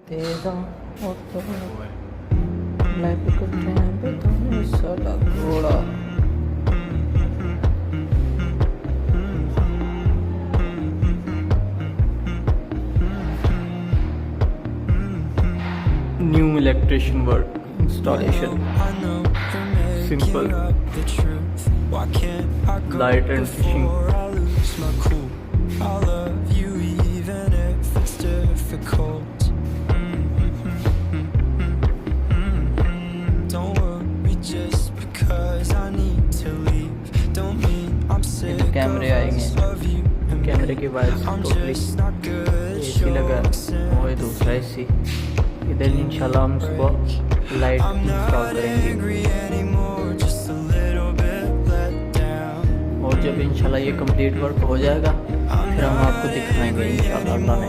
तेरा होता लाइफ करते हैं बेताने साला घोड़ा new electrician work installation simple light and fishing कैमरे आएंगे कैमरे के वायर्स टोटली एसी लगा और दूसरा एसी इधर इंशाल्लाह हम सुबह लाइट इंस्टॉल करेंगे और जब इंशाल्लाह ये कंप्लीट वर्क हो जाएगा फिर हम आपको दिखाएंगे इंशाल्लाह अल्लाह ने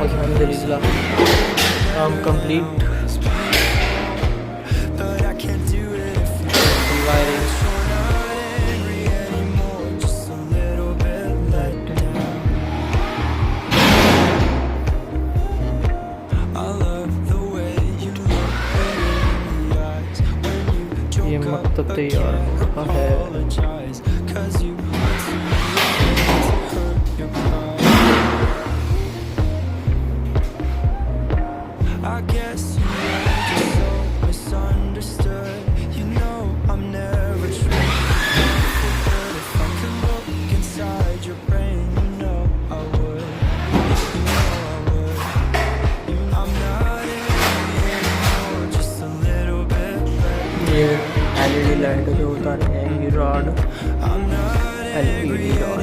अल्हम्दुलिल्लाह काम कंप्लीट ये मकतब तैयार हो रहा है ये एलईडी लाइट जो उतारे हैं ये रॉड एलईडी रॉड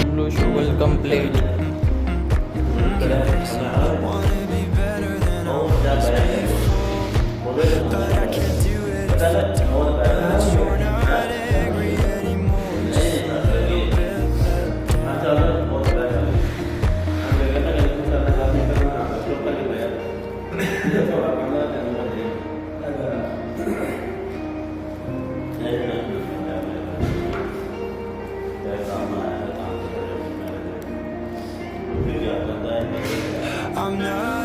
ब्लू शुगल कंप्लीट I'm not